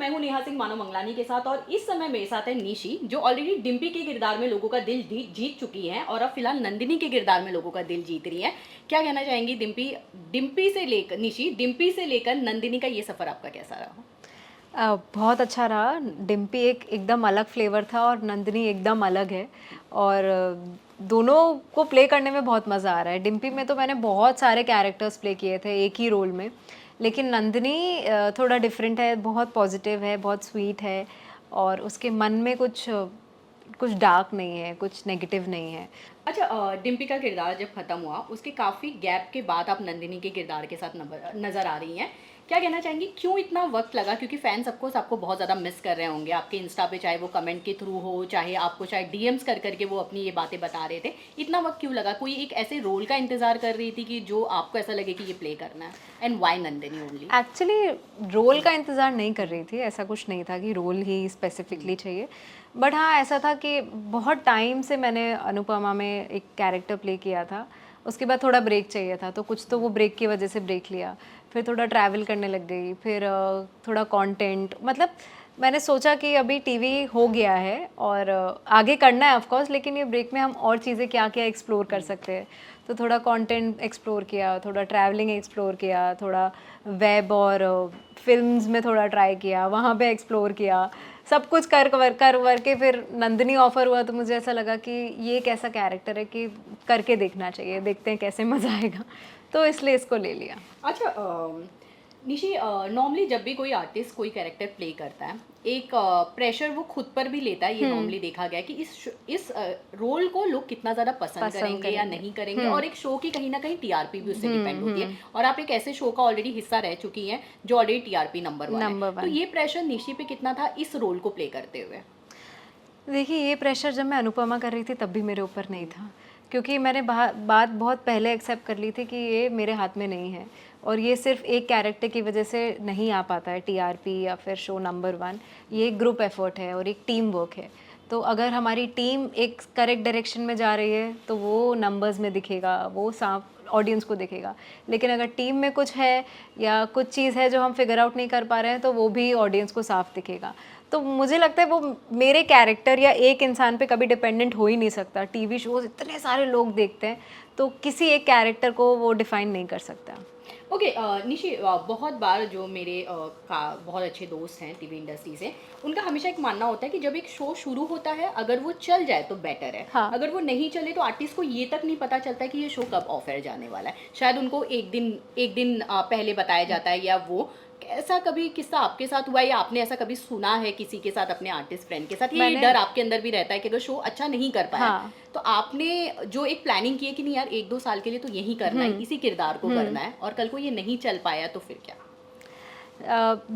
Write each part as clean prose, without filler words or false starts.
मैं हूं नेहा सिंह मानव मंगलानी के साथ और इस समय मेरे साथ है निशी जो ऑलरेडी डिम्पी के किरदार में लोगों का दिल जीत चुकी हैं और अब फिलहाल नंदिनी के किरदार में लोगों का दिल जीत रही हैं। क्या कहना चाहेंगी डिम्पी डिम्पी से लेकर निशी डिम्पी से लेकर नंदिनी का ये सफ़र आपका कैसा रहा? बहुत अच्छा रहा। डिम्पी एक एकदम अलग फ्लेवर था और नंदिनी एकदम अलग है। और दोनों को प्ले करने में बहुत मज़ा आ रहा है। डिम्पी में तो मैंने बहुत सारे कैरेक्टर्स प्ले किए थे एक ही रोल में, लेकिन नंदिनी थोड़ा डिफरेंट है, बहुत पॉजिटिव है, बहुत स्वीट है और उसके मन में कुछ कुछ डार्क नहीं है, कुछ नेगेटिव नहीं है। अच्छा, डिम्पी का किरदार जब खत्म हुआ उसके काफ़ी गैप के बाद आप नंदिनी के किरदार के साथ नज़र आ रही हैं। क्या कहना चाहेंगी क्यों इतना वक्त लगा? क्योंकि फैंस आपको बहुत ज़्यादा मिस कर रहे होंगे आपके इंस्टा पे, चाहे वो कमेंट के थ्रू हो, चाहे आपको शायद डीएम्स कर करके वो अपनी ये बातें बता रहे थे। इतना वक्त क्यों लगा? कोई एक ऐसे रोल का इंतज़ार कर रही थी कि जो आपको ऐसा लगे कि ये प्ले करना है? And why Nandini only? Actually role का इंतज़ार नहीं कर रही थी, ऐसा कुछ नहीं था कि रोल ही स्पेसिफिकली चाहिए। बट हाँ, ऐसा था कि बहुत टाइम से मैंने अनुपमा में एक कैरेक्टर प्ले किया था, उसके बाद थोड़ा ब्रेक चाहिए था, तो कुछ तो वो ब्रेक की वजह से ब्रेक लिया, फिर थोड़ा ट्रैवल करने लग गई, फिर थोड़ा कंटेंट, मतलब मैंने सोचा कि अभी टीवी हो गया है और आगे करना है ऑफ कोर्स, लेकिन ये ब्रेक में हम और चीज़ें क्या क्या एक्सप्लोर कर सकते हैं। तो थोड़ा कंटेंट एक्सप्लोर किया, थोड़ा ट्रैवलिंग एक्सप्लोर किया, थोड़ा वेब और फिल्म्स में थोड़ा ट्राई किया, वहाँ पे एक्सप्लोर किया, सब कुछ कर वर के फिर नंदिनी ऑफर हुआ तो मुझे ऐसा लगा कि ये एक ऐसा कैरेक्टर है कि करके देखना चाहिए, देखते हैं कैसे मज़ा आएगा, तो इसलिए इसको ले लिया। अच्छा, निशी, नॉर्मली जब भी कोई आर्टिस्ट कोई कैरेक्टर प्ले करता है एक प्रेशर वो खुद पर भी लेता है। ये नॉर्मली देखा गया है कि इस रोल को लोग कितना ज़्यादा पसंद पसंद करेंगे या करेंगे। नहीं करेंगे, और एक शो की कहीं ना कहीं टीआरपी भी उससे डिपेंड होती है। और आप एक ऐसे शो का ऑलरेडी हिस्सा रह चुकी हैं जो ऑलरेडी टीआरपी नंबर 1 है। नंबर तो 1। ये प्रेशर निशी पे कितना था इस रोल को प्ले करते हुए? देखिए, ये प्रेशर जब मैं अनुपमा कर रही थी तब भी मेरे ऊपर नहीं था, क्योंकि मैंने बात बहुत पहले एक्सेप्ट कर ली थी कि ये मेरे हाथ में नहीं है और ये सिर्फ एक कैरेक्टर की वजह से नहीं आ पाता है टीआरपी या फिर शो नंबर 1। ये एक ग्रुप एफर्ट है और एक टीम वर्क है। तो अगर हमारी टीम एक करेक्ट डायरेक्शन में जा रही है तो वो नंबर्स में दिखेगा, वो साफ ऑडियंस को दिखेगा। लेकिन अगर टीम में कुछ है या कुछ चीज़ है जो हम फिगर आउट नहीं कर पा रहे हैं तो वो भी ऑडियंस को साफ दिखेगा। तो मुझे लगता है वो मेरे कैरेक्टर या एक इंसान पे कभी डिपेंडेंट हो ही नहीं सकता। टीवी शोज़ इतने सारे लोग देखते हैं, तो किसी एक कैरेक्टर को वो डिफाइन नहीं कर सकता। ओके, निशी, बहुत बार जो मेरे का बहुत अच्छे दोस्त हैं टीवी इंडस्ट्री से, उनका हमेशा एक मानना होता है कि जब एक शो शुरू होता है अगर वो चल जाए तो बेटर है, हाँ। अगर वो नहीं चले तो आर्टिस्ट को ये तक नहीं पता चलता कि ये शो कब ऑफ एयर जाने वाला है। शायद उनको एक दिन पहले बताया जाता है, या वो ऐसा कभी किस्सा आपके साथ हुआ है या आपने ऐसा कभी सुना है किसी के साथ, अपने आर्टिस्ट फ्रेंड के साथ? ये मैंने डर आपके अंदर भी रहता है कि अगर शो अच्छा नहीं कर पाया हाँ। तो आपने जो एक प्लानिंग की है कि नहीं यार 1-2 साल के लिए तो यही करना है, इसी किरदार को करना है, और कल को ये नहीं चल पाया तो फिर क्या?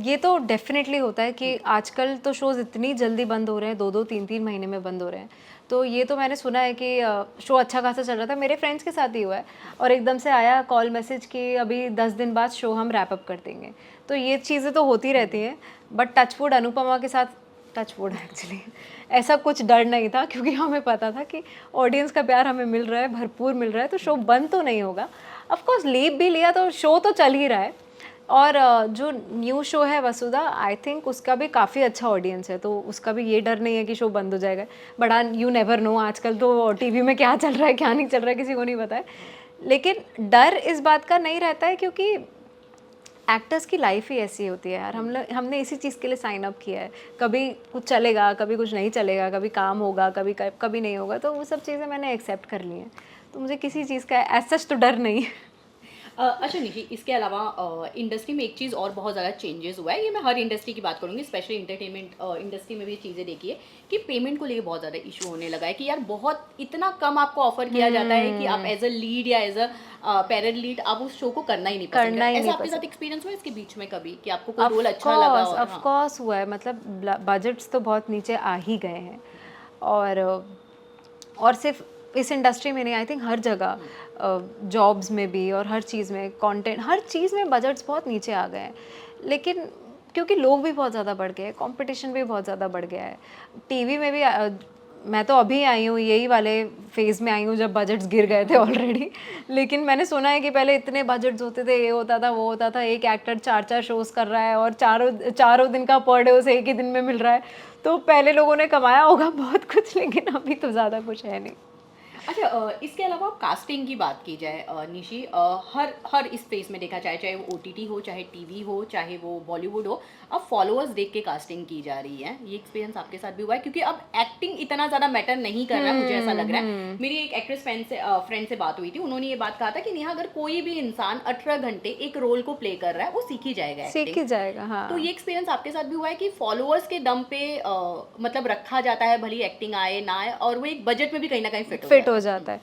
ये तो डेफिनेटली होता है कि आजकल तो शोज़ इतनी जल्दी बंद हो रहे हैं, 2-2 3-3 महीने में बंद हो रहे हैं। तो ये तो मैंने सुना है कि शो अच्छा खासा चल रहा था, मेरे फ्रेंड्स के साथ ही हुआ है और एकदम से आया कॉल मैसेज कि अभी 10 दिन बाद शो हम रैप अप कर देंगे। तो ये चीज़ें तो होती रहती हैं, बट टचवुड अनुपमा के साथ, टचवुड एक्चुअली ऐसा कुछ डर नहीं था, क्योंकि हमें पता था कि ऑडियंस का प्यार हमें मिल रहा है, भरपूर मिल रहा है, तो शो बंद तो नहीं होगा। ऑफ कोर्स लीव भी लिया तो शो तो चल ही रहा है। और जो न्यू शो है वसुधा, आई थिंक उसका भी काफ़ी अच्छा ऑडियंस है, तो उसका भी ये डर नहीं है कि शो बंद हो जाएगा। बट यू नेवर नो, आजकल तो टीवी में क्या चल रहा है क्या नहीं चल रहा है किसी को नहीं पता है। लेकिन डर इस बात का नहीं रहता है, क्योंकि एक्टर्स की लाइफ ही ऐसी होती है यार। हमने इसी चीज़ के लिए साइन अप किया है। कभी कुछ चलेगा, कभी कुछ नहीं चलेगा, कभी काम होगा, कभी नहीं होगा, तो वो सब चीज़ें मैंने एक्सेप्ट कर ली हैं। तो मुझे किसी चीज़ का एज सच तो डर नहीं है। अच्छा निशी, इसके अलावा इंडस्ट्री में एक चीज़ और बहुत ज़्यादा चेंजेस हुआ है, ये मैं हर इंडस्ट्री की बात करूँगी, स्पेशली इंटरटेनमेंट इंडस्ट्री में भी चीज़ें देखी है कि पेमेंट को लेके बहुत ज़्यादा इशू होने लगा है कि यार बहुत इतना कम आपको ऑफर किया जाता है कि आप एज अ लीड या एज अ पैरेंट लीड आप उस शो को करना ही नहीं पसंद करना ही करते। ऐसा नहीं आपके पसंद। साथ एक्सपीरियंस हुआ है इसके बीच में कभी कि आपको कोई रोल अच्छा लगा? और ऑफ हाँ। कोर्स हुआ है, मतलब बजट्स तो बहुत नीचे आ ही गए हैं। और सिर्फ इस इंडस्ट्री में नहीं, आई थिंक हर जगह, जॉब्स में भी और हर चीज़ में, कंटेंट, हर चीज़ में बजट्स बहुत नीचे आ गए हैं। लेकिन क्योंकि लोग भी बहुत ज़्यादा बढ़ गए हैं, कंपटीशन भी बहुत ज़्यादा बढ़ गया है। टीवी में भी मैं तो अभी आई हूँ, यही वाले फेज़ में आई हूँ जब बजट्स गिर गए थे ऑलरेडी। लेकिन मैंने सुना है कि पहले इतने बजट्स होते थे, ये होता था वो होता था, एक एक्टर 4-4 शोज़ कर रहा है और चारों चारों दिन का पर डे उसे एक ही दिन में मिल रहा है। तो पहले लोगों ने कमाया होगा बहुत कुछ, लेकिन अभी तो ज़्यादा कुछ है नहीं। अच्छा, इसके अलावा कास्टिंग की बात की जाए निशी, हर हर इस स्पेस में देखा जाए, चाहे वो ओटीटी हो, चाहे टीवी हो, चाहे वो बॉलीवुड हो, अब फॉलोअर्स देख के कास्टिंग की जा रही है। ये एक्सपीरियंस आपके साथ भी हुआ है? क्योंकि अब एक्टिंग इतना ज़्यादा मैटर नहीं कर रहा है, मुझे ऐसा लग रहा है। मेरी एक एक्ट्रेस फ्रेंड से बात हुई थी, उन्होंने ये बात कहा था कि नेहा, अगर कोई भी इंसान 18 घंटे एक रोल को प्ले कर रहा है, वो सीख ही जाएगा सीख एक्टिंग। ही जाएगा, हाँ। तो ये एक्सपीरियंस आपके साथ भी हुआ है कि फॉलोअर्स के दम पे मतलब रखा जाता है, भली एक्टिंग आए ना आए, और वो एक बजट में भी कहीं ना कहीं फिट फिट हो है? जाता है।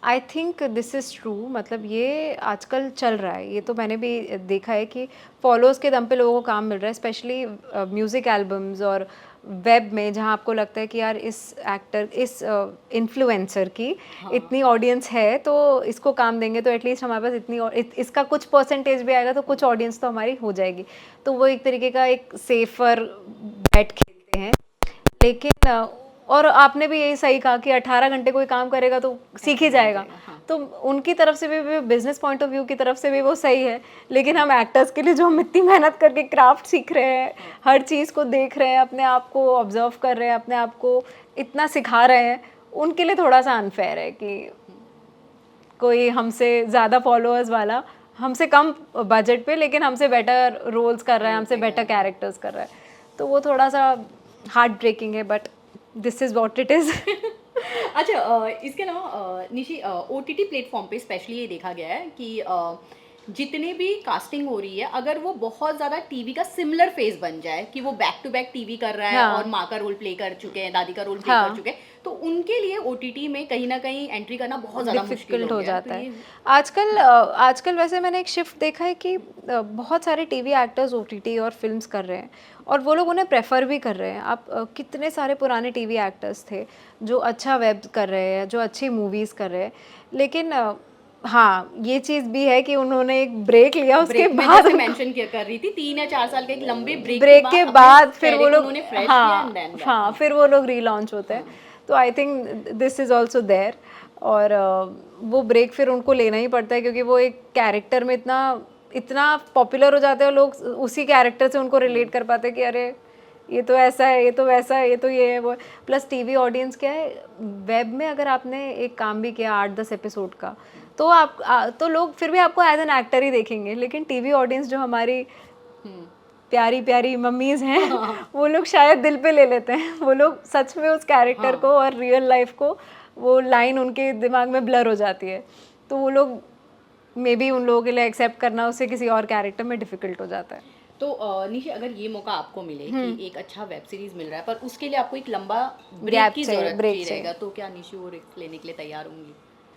आई थिंक दिस इज़ ट्रू, मतलब ये आजकल चल रहा है, ये तो मैंने भी देखा है कि फॉलोअर्स के दम पे लोगों को काम मिल रहा है, स्पेशली म्यूज़िक एल्बम्स और वेब में, जहाँ आपको लगता है कि यार इस एक्टर, इस इन्फ्लुएंसर की इतनी ऑडियंस है तो इसको काम देंगे तो एटलीस्ट हमारे पास इतनी इसका कुछ परसेंटेज भी आएगा तो कुछ ऑडियंस तो हमारी हो जाएगी। तो वो एक तरीके का एक सेफर बैट खेलते हैं। लेकिन और आपने भी यही सही कहा कि 18 घंटे कोई काम करेगा तो सीख ही जाएगा। हाँ। तो उनकी तरफ से भी बिजनेस पॉइंट ऑफ व्यू की तरफ से भी वो सही है, लेकिन हम एक्टर्स के लिए जो हम इतनी मेहनत करके क्राफ्ट सीख रहे हैं, हर चीज़ को देख रहे हैं, अपने आप को ऑब्जर्व कर रहे हैं, अपने आप को इतना सिखा रहे हैं, उनके लिए थोड़ा सा अनफेयर है कि कोई हमसे ज़्यादा फॉलोअर्स वाला हमसे कम बजट पे लेकिन हमसे बेटर रोल्स कर रहा है, हमसे बेटर कैरेक्टर्स कर रहा है, तो वो थोड़ा सा हार्ट ब्रेकिंग है, but this is what it is. अच्छा, इसके अलावा निशी, ओटीटी प्लेटफॉर्म पे स्पेशली ये देखा गया है कि जितने भी कास्टिंग हो रही है, अगर वो बहुत ज़्यादा टीवी का सिमिलर फेस बन जाए कि वो बैक टू बैक टीवी कर रहा है हाँ। और माँ का रोल प्ले कर चुके हैं, दादी का रोल प्ले हाँ। कर चुके हैं, तो उनके लिए ओटीटी में कहीं ना कहीं एंट्री करना बहुत ज़्यादा मुश्किल डिफिकल्ट हो हो गया जाता तो है। ये। आजकल वैसे मैंने एक शिफ्ट देखा है कि बहुत सारे टीवी एक्टर्स ओटीटी और फिल्म्स कर रहे हैं और वो लोग उन्हें प्रेफर भी कर रहे हैं। आप कितने सारे पुराने टीवी एक्टर्स थे जो अच्छा वेब कर रहे हैं, जो अच्छी मूवीज़ कर रहे हैं, लेकिन हाँ, ये चीज़ भी है कि उन्होंने एक ब्रेक लिया, उसके ब्रेक में बाद जैसे मेंशन किया कर रही थी, 3 या 4 साल के एक लंबे ब्रेक के अपने बाद फिर चेहरे वो को लोग, उन्होंने फ्रेश किया हाँ एंड देन हाँ, फिर वो लोग रीलॉन्च होते हैं। तो I think this is also there, और वो ब्रेक फिर उनको लेना ही पड़ता है क्योंकि वो एक कैरेक्टर में इतना इतना पॉपुलर हो जाते हैं, लोग उसी कैरेक्टर से उनको रिलेट कर पाते हैं कि अरे ये तो ऐसा है, ये तो वैसा है, ये तो ये है वो है। प्लस टीवी ऑडियंस क्या है, वेब में अगर आपने एक काम भी किया 8-10 एपिसोड का, तो तो लोग फिर भी आपको एज एन एक्टर ही देखेंगे, लेकिन टीवी ऑडियंस जो हमारी प्यारी प्यारी मम्मीज़ हैं, वो लोग शायद दिल पे ले लेते हैं, वो लोग सच में उस कैरेक्टर को और रियल लाइफ को, वो लाइन उनके दिमाग में ब्लर हो जाती है, तो वो लोग मे बी उन लोगों के लिए एक्सेप्ट करना उससे किसी और कैरेक्टर में डिफ़िकल्ट हो जाता है। तो निशी, अगर ये मौका आपको मिले कि एक अच्छा वेब सीरीज मिल रहा है पर उसके लिए आपको एक लंबा ब्रेक की जरूरत रहेगा, तो क्या निशी वो रिस्क लेने के लिए तैयार होंगी?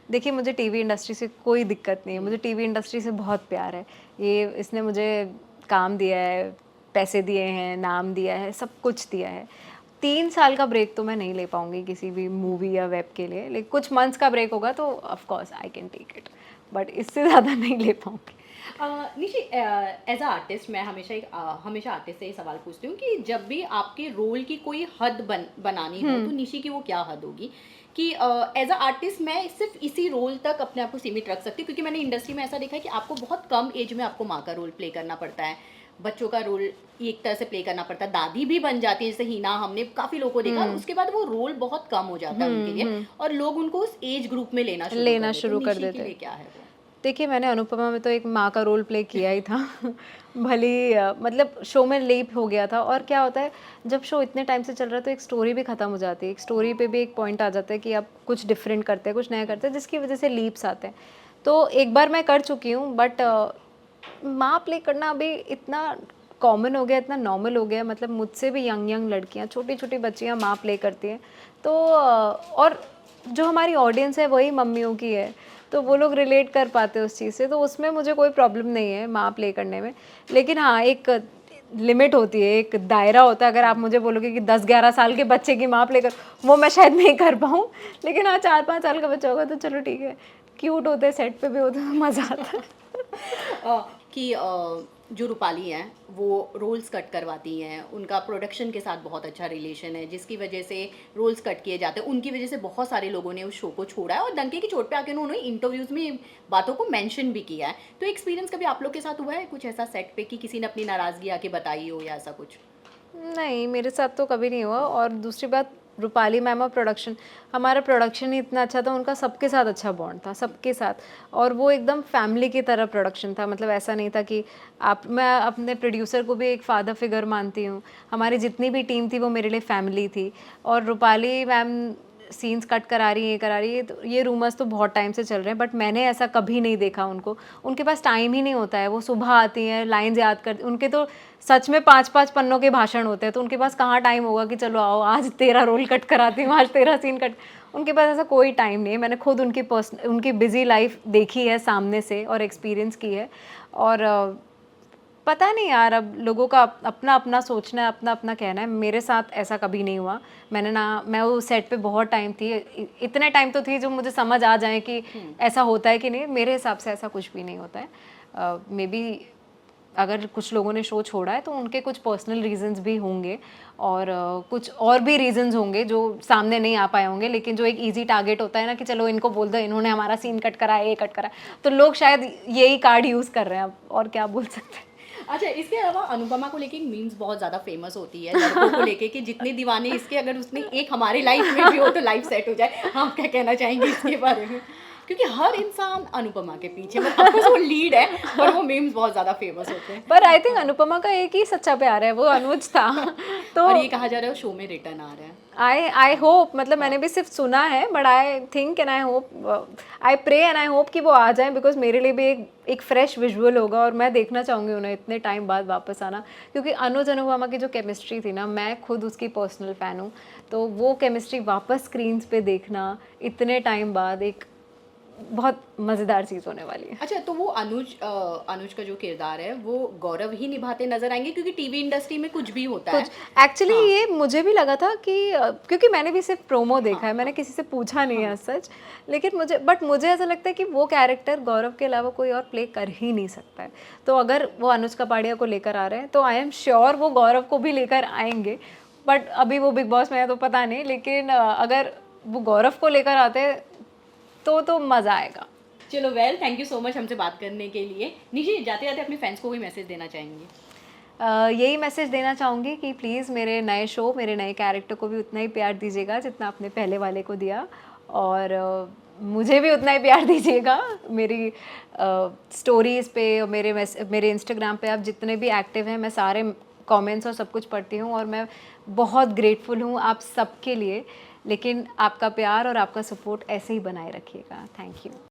देखिए, मुझे टीवी इंडस्ट्री से कोई दिक्कत नहीं है, मुझे टीवी इंडस्ट्री से बहुत प्यार है। ये इसने मुझे काम दिया है, पैसे दिए हैं, नाम दिया है, सब कुछ दिया है। 3 साल का ब्रेक तो मैं नहीं ले पाऊँगी किसी भी मूवी या वेब के लिए, लेकिन कुछ मंथ्स का ब्रेक होगा तो of course I can take it, but इससे ज़्यादा नहीं ले पाऊँगी। निशी, एज अ आर्टिस्ट मैं हमेशा आर्टिस्ट से ये सवाल पूछती हूँ कि जब भी आपके रोल की कोई हद बनानी हो तो निशी की वो क्या हद होगी कि एज अ आर्टिस्ट मैं सिर्फ इसी रोल तक अपने आप को सीमित रख सकती हूँ? क्योंकि मैंने इंडस्ट्री में ऐसा देखा है कि आपको बहुत कम एज में आपको माँ का रोल प्ले करना पड़ता है, बच्चों का रोल एक तरह से प्ले करना पड़ता है, दादी भी बन जाती है जैसे हिना, हमने काफ़ी लोगों को देखा, उसके बाद वो रोल बहुत कम हो जाता है उनके लिए और लोग उनको उस एज ग्रुप में लेना शुरू कर देते हैं। निशी के लिए क्या है वो? देखिए, मैंने अनुपमा में तो एक माँ का रोल प्ले किया ही था। भली मतलब शो में लीप हो गया था, और क्या होता है जब शो इतने टाइम से चल रहा है तो एक स्टोरी भी ख़त्म हो जाती है, एक स्टोरी पे भी एक पॉइंट आ जाता है कि आप कुछ डिफरेंट करते हैं, कुछ नया करते हैं, जिसकी वजह से लीप्स आते हैं। तो एक बार मैं कर चुकी हूँ, बट माँ प्ले करना अभी इतना कॉमन हो गया, इतना नॉर्मल हो गया, मतलब मुझसे भी यंग लड़कियाँ, छोटी छोटी बच्चियाँ माँ प्ले करती हैं। तो और जो हमारी ऑडियंस है वही मम्मियों की है, तो वो लोग रिलेट कर पाते हैं उस चीज़ से, तो उसमें मुझे कोई प्रॉब्लम नहीं है माँ प्ले करने में। लेकिन हाँ, एक लिमिट होती है, एक दायरा होता है। अगर आप मुझे बोलोगे कि 10-11 साल के बच्चे की माँ प्ले कर, वो मैं शायद नहीं कर पाऊँ, लेकिन हाँ 4-5 साल का बच्चा होगा तो चलो ठीक है, क्यूट होते हैं, सेट पे भी होते हैं, मज़ा आता है। कि जो रूपाली हैं वो रोल्स कट करवाती हैं, उनका प्रोडक्शन के साथ बहुत अच्छा रिलेशन है, जिसकी वजह से रोल्स कट किए जाते हैं। उनकी वजह से बहुत सारे लोगों ने उस शो को छोड़ा है और डंके की चोट पे आके उन्होंने इंटरव्यूज़ में बातों को मेंशन भी किया है। तो एक्सपीरियंस कभी आप लोग के साथ हुआ है कुछ ऐसा सेट पे कि किसी ने अपनी नाराज़गी आके बताई हो या ऐसा कुछ? नहीं, मेरे साथ तो कभी नहीं हुआ। और दूसरी बात, रूपाली मैम और प्रोडक्शन, हमारा प्रोडक्शन ही इतना अच्छा था, उनका सबके साथ अच्छा बॉन्ड था, सबके साथ। और वो एकदम फैमिली की तरह प्रोडक्शन था, मतलब ऐसा नहीं था कि मैं अपने प्रोड्यूसर को भी एक फादर फिगर मानती हूँ। हमारी जितनी भी टीम थी वो मेरे लिए फैमिली थी। और रूपाली मैम सीन्स कट करा रही है, ये करा रही है, तो ये रूमर्स तो बहुत टाइम से चल रहे हैं, बट मैंने ऐसा कभी नहीं देखा उनको। उनके पास टाइम ही नहीं होता है, वो सुबह आती हैं, लाइन्स याद करती, उनके तो सच में 5-5 पन्नों के भाषण होते हैं, तो उनके पास कहाँ टाइम होगा कि चलो आओ आज तेरा रोल कट कराती हूँ, आज तेरा सीन कट। उनके पास ऐसा कोई टाइम नहीं है। मैंने खुद उनकी बिजी लाइफ देखी है सामने से और एक्सपीरियंस की है। और पता नहीं यार, अब लोगों का अपना अपना सोचना है, अपना अपना कहना है। मेरे साथ ऐसा कभी नहीं हुआ। मैं वो सेट पे बहुत टाइम थी, इतने टाइम तो थी जो मुझे समझ आ जाए कि ऐसा होता है कि नहीं। मेरे हिसाब से ऐसा कुछ भी नहीं होता है। मे बी अगर कुछ लोगों ने शो छोड़ा है तो उनके कुछ पर्सनल रीजंस भी होंगे, और कुछ और भी रीजंस होंगे जो सामने नहीं आ पाए होंगे। लेकिन जो एक इजी टारगेट होता है ना कि चलो इनको बोल दो, इन्होंने हमारा सीन कट कराया, ये कट कराया, तो लोग शायद यही कार्ड यूज़ कर रहे हैं। अब और क्या बोल सकते हैं। अच्छा, इसके अलावा अनुपमा को लेके मीम्स बहुत ज़्यादा फेमस होती है लड़कों को लेके कि जितने दीवाने इसके, अगर उसने एक हमारे लाइफ में भी हो तो लाइफ सेट हो जाए। आप क्या कहना चाहेंगे इसके बारे में? क्योंकि हर इंसान अनुपमा के पीछे, मतलब ऑफ कोर्स वो लीड है, पर वो मीम्स बहुत ज़्यादा फेमस होते हैं। पर आई थिंक अनुपमा का एक ही सच्चा प्यार है, वो अनुज था। तो और ये कहा जा रहा है शो में रिटर्न आ रहा है। आई होप, मतलब मैंने भी सिर्फ सुना है, but I think and I hope, I pray and I hope कि वो आ जाए, बिकॉज मेरे लिए भी एक फ्रेश विजुअल होगा और मैं देखना चाहूँगी उन्हें इतने टाइम बाद वापस आना। क्योंकि अनुज अनुपमा की जो केमिस्ट्री थी ना, मैं खुद उसकी पर्सनल फ़ैन हूँ, तो वो केमिस्ट्री वापस स्क्रीन्स पे देखना इतने टाइम बाद एक बहुत मज़ेदार चीज़ होने वाली है। अच्छा, तो वो अनुज का जो किरदार है वो गौरव ही निभाते नजर आएंगे, क्योंकि टीवी इंडस्ट्री में कुछ भी होता है। कुछ एक्चुअली ये मुझे भी लगा था कि क्योंकि मैंने भी सिर्फ प्रोमो देखा है, मैंने किसी से पूछा नहीं है सच। लेकिन मुझे ऐसा लगता है कि वो कैरेक्टर गौरव के अलावा कोई और प्ले कर ही नहीं सकता है। तो अगर वो अनुज कपाड़िया को लेकर आ रहे हैं तो आई एम श्योर वो गौरव को भी लेकर आएंगे। बट अभी वो बिग बॉस में है तो पता नहीं, लेकिन अगर वो गौरव को लेकर आते तो मज़ा आएगा। चलो well, thank you so much हमसे बात करने के लिए। निशी, जाते जाते अपने फैंस को कोई मैसेज देना चाहेंगे? यही मैसेज देना चाहूँगी कि प्लीज़ मेरे नए शो, मेरे नए कैरेक्टर को भी उतना ही प्यार दीजिएगा जितना आपने पहले वाले को दिया, और मुझे भी उतना ही प्यार दीजिएगा। मेरी स्टोरीज़ पे और मेरे इंस्टाग्राम पे आप जितने भी एक्टिव हैं, मैं सारे कमेंट्स और सब कुछ पढ़ती हूँ, और मैं बहुत ग्रेटफुल हूँ आप सबके लिए। लेकिन आपका प्यार और आपका सपोर्ट ऐसे ही बनाए रखिएगा। Thank you.